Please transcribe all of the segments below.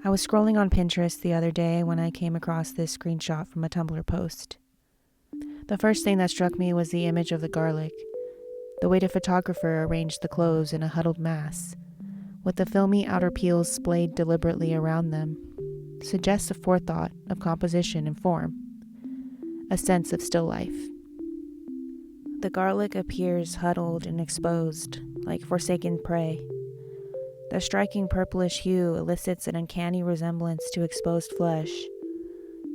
I was scrolling on Pinterest the other day when I came across this screenshot from a Tumblr post. The first thing that struck me was the image of the garlic. The way the photographer arranged the cloves in a huddled mass, with the filmy outer peels splayed deliberately around them, suggests a forethought of composition and form, a sense of still life. The garlic appears huddled and exposed, like forsaken prey. The striking purplish hue elicits an uncanny resemblance to exposed flesh.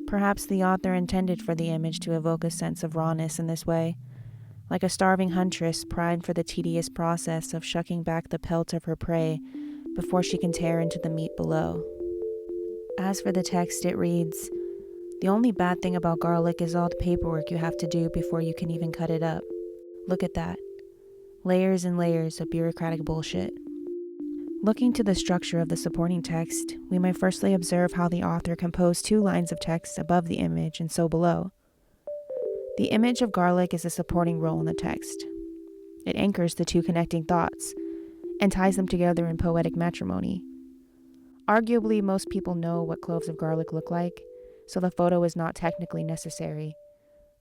Perhaps the author intended for the image to evoke a sense of rawness in this way, like a starving huntress primed for the tedious process of shucking back the pelt of her prey before she can tear into the meat below. As for the text, it reads, "The only bad thing about garlic is all the paperwork you have to do before you can even cut it up. Look at that. Layers and layers of bureaucratic bullshit." Looking to the structure of the supporting text, we may firstly observe how the author composed two lines of text above the image and so below. The image of garlic is a supporting role in the text. It anchors the two connecting thoughts and ties them together in poetic matrimony. Arguably, most people know what cloves of garlic look like, so the photo is not technically necessary,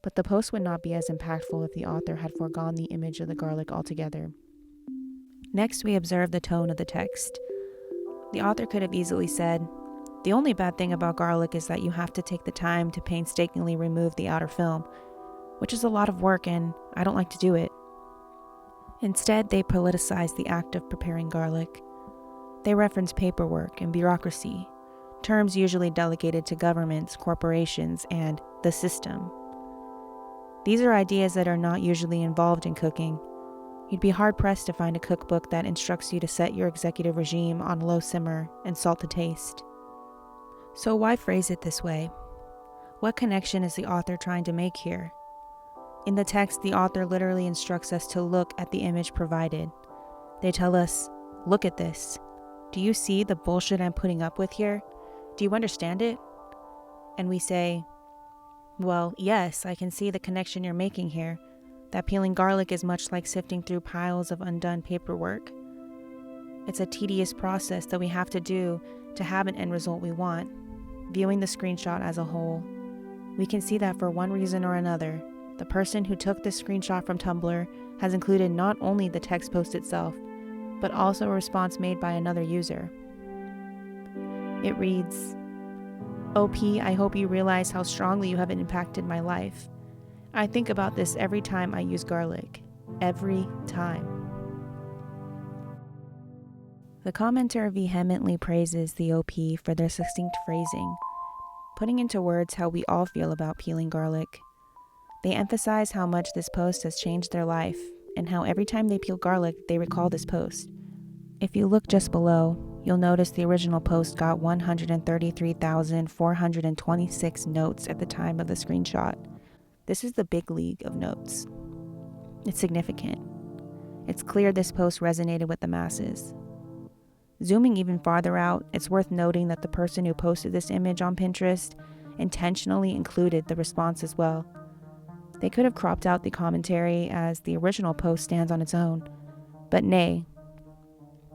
but the post would not be as impactful if the author had foregone the image of the garlic altogether. Next, we observe the tone of the text. The author could have easily said, "The only bad thing about garlic is that you have to take the time to painstakingly remove the outer film, which is a lot of work and I don't like to do it." Instead, they politicize the act of preparing garlic. They reference paperwork and bureaucracy, terms usually delegated to governments, corporations, and the system. These are ideas that are not usually involved in cooking. You'd be hard-pressed to find a cookbook that instructs you to set your executive regime on low simmer and salt to taste. So why phrase it this way? What connection is the author trying to make here? In the text, the author literally instructs us to look at the image provided. They tell us, "Look at this. Do you see the bullshit I'm putting up with here? Do you understand it?" And we say, "Well, yes, I can see the connection you're making here. That peeling garlic is much like sifting through piles of undone paperwork. It's a tedious process that we have to do to have an end result we want." Viewing the screenshot as a whole, we can see that for one reason or another, the person who took this screenshot from Tumblr has included not only the text post itself, but also a response made by another user. It reads, "OP, I hope you realize how strongly you have impacted my life. I think about this every time I use garlic. Every time." The commenter vehemently praises the OP for their succinct phrasing, putting into words how we all feel about peeling garlic. They emphasize how much this post has changed their life, and how every time they peel garlic, they recall this post. If you look just below, you'll notice the original post got 133,426 notes at the time of the screenshot. This is the big league of notes. It's significant. It's clear this post resonated with the masses. Zooming even farther out, it's worth noting that the person who posted this image on Pinterest intentionally included the response as well. They could have cropped out the commentary as the original post stands on its own, but nay.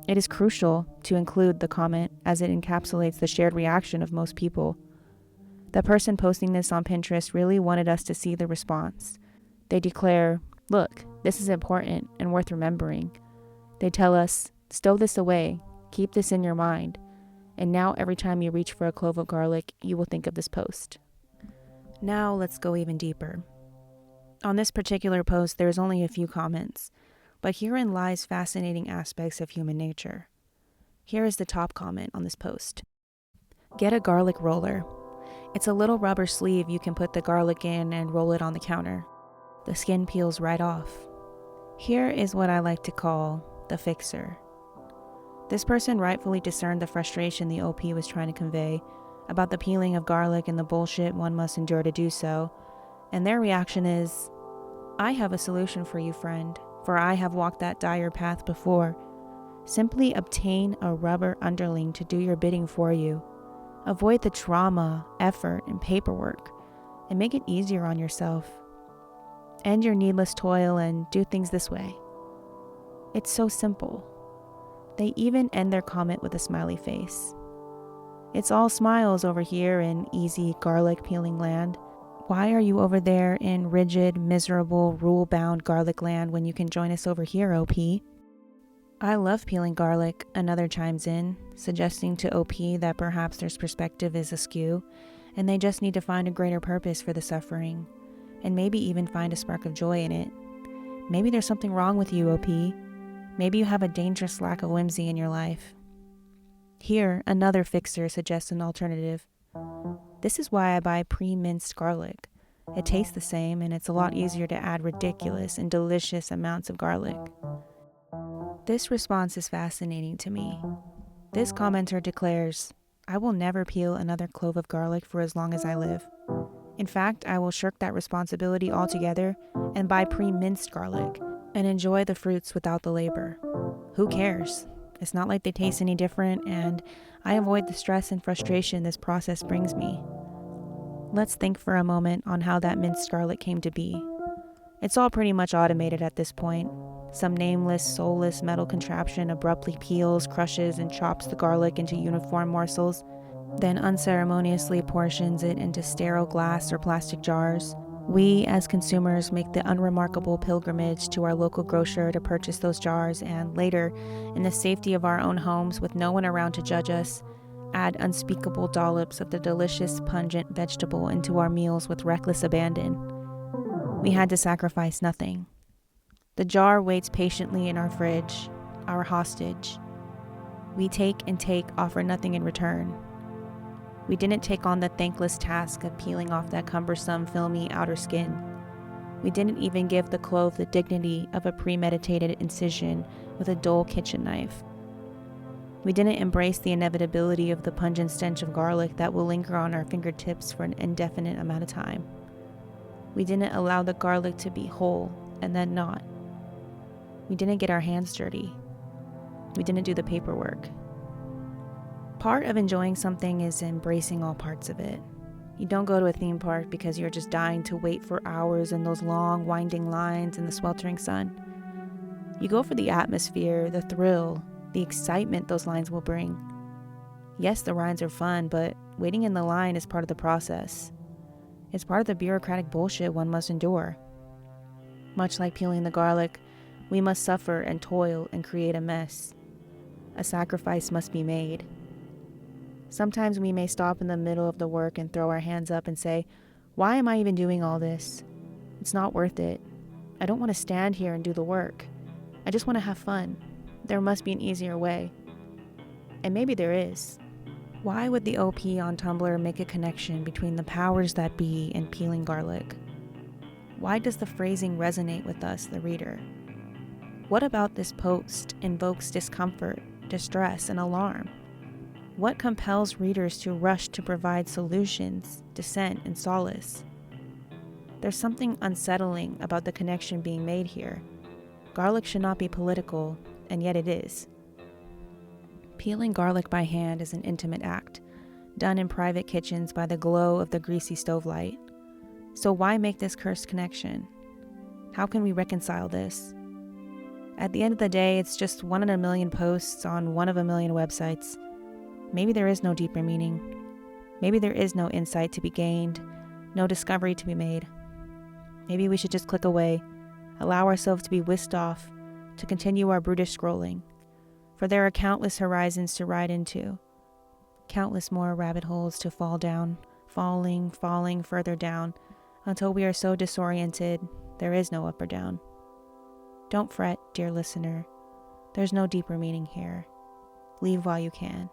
It is crucial to include the comment as it encapsulates the shared reaction of most people. The person posting this on Pinterest really wanted us to see the response. They declare, "Look, this is important and worth remembering." They tell us, "Stow this away, keep this in your mind, and now every time you reach for a clove of garlic, you will think of this post." Now let's go even deeper. On this particular post, there is only a few comments, but herein lies fascinating aspects of human nature. Here is the top comment on this post. "Get a garlic roller. It's a little rubber sleeve you can put the garlic in and roll it on the counter. The skin peels right off. Here is what I like to call the fixer." This person rightfully discerned the frustration the OP was trying to convey about the peeling of garlic and the bullshit one must endure to do so, and their reaction is, "I have a solution for you, friend, for I have walked that dire path before. Simply obtain a rubber underling to do your bidding for you. Avoid the trauma, effort, and paperwork, and make it easier on yourself. End your needless toil and do things this way." It's so simple. They even end their comment with a smiley face. It's all smiles over here in easy garlic peeling land. Why are you over there in rigid, miserable, rule-bound garlic land when you can join us over here, OP? I love peeling garlic, another chimes in, suggesting to OP that perhaps their perspective is askew, and they just need to find a greater purpose for the suffering, and maybe even find a spark of joy in it. Maybe there's something wrong with you, OP. Maybe you have a dangerous lack of whimsy in your life. Here, another fixer suggests an alternative. This is why I buy pre-minced garlic. It tastes the same, and it's a lot easier to add ridiculous and delicious amounts of garlic. This response is fascinating to me. This commenter declares, I will never peel another clove of garlic for as long as I live. In fact, I will shirk that responsibility altogether and buy pre-minced garlic and enjoy the fruits without the labor. Who cares? It's not like they taste any different, and I avoid the stress and frustration this process brings me. Let's think for a moment on how that minced garlic came to be. It's all pretty much automated at this point. Some nameless, soulless metal contraption abruptly peels, crushes, and chops the garlic into uniform morsels, then unceremoniously portions it into sterile glass or plastic jars. We, as consumers, make the unremarkable pilgrimage to our local grocer to purchase those jars, and later, in the safety of our own homes with no one around to judge us, add unspeakable dollops of the delicious, pungent vegetable into our meals with reckless abandon. We had to sacrifice nothing. The jar waits patiently in our fridge, our hostage. We take and take, offer nothing in return. We didn't take on the thankless task of peeling off that cumbersome, filmy outer skin. We didn't even give the clove the dignity of a premeditated incision with a dull kitchen knife. We didn't embrace the inevitability of the pungent stench of garlic that will linger on our fingertips for an indefinite amount of time. We didn't allow the garlic to be whole and then not. We didn't get our hands dirty. We didn't do the paperwork. Part of enjoying something is embracing all parts of it. You don't go to a theme park because you're just dying to wait for hours in those long, winding lines in the sweltering sun. You go for the atmosphere, the thrill, the excitement those lines will bring. Yes, the lines are fun, but waiting in the line is part of the process. It's part of the bureaucratic bullshit one must endure. Much like peeling the garlic, we must suffer and toil and create a mess. A sacrifice must be made. Sometimes we may stop in the middle of the work and throw our hands up and say, why am I even doing all this? It's not worth it. I don't want to stand here and do the work. I just want to have fun. There must be an easier way. And maybe there is. Why would the OP on Tumblr make a connection between the powers that be and peeling garlic? Why does the phrasing resonate with us, the reader? What about this post invokes discomfort, distress, and alarm? What compels readers to rush to provide solutions, dissent, and solace? There's something unsettling about the connection being made here. Garlic should not be political, and yet it is. Peeling garlic by hand is an intimate act, done in private kitchens by the glow of the greasy stove light. So why make this cursed connection? How can we reconcile this? At the end of the day, it's just one in a million posts on one of a million websites. Maybe there is no deeper meaning. Maybe there is no insight to be gained, no discovery to be made. Maybe we should just click away, allow ourselves to be whisked off, to continue our brutish scrolling. For there are countless horizons to ride into, countless more rabbit holes to fall down, falling further down, until we are so disoriented, there is no up or down. Don't fret, dear listener. There's no deeper meaning here. Leave while you can.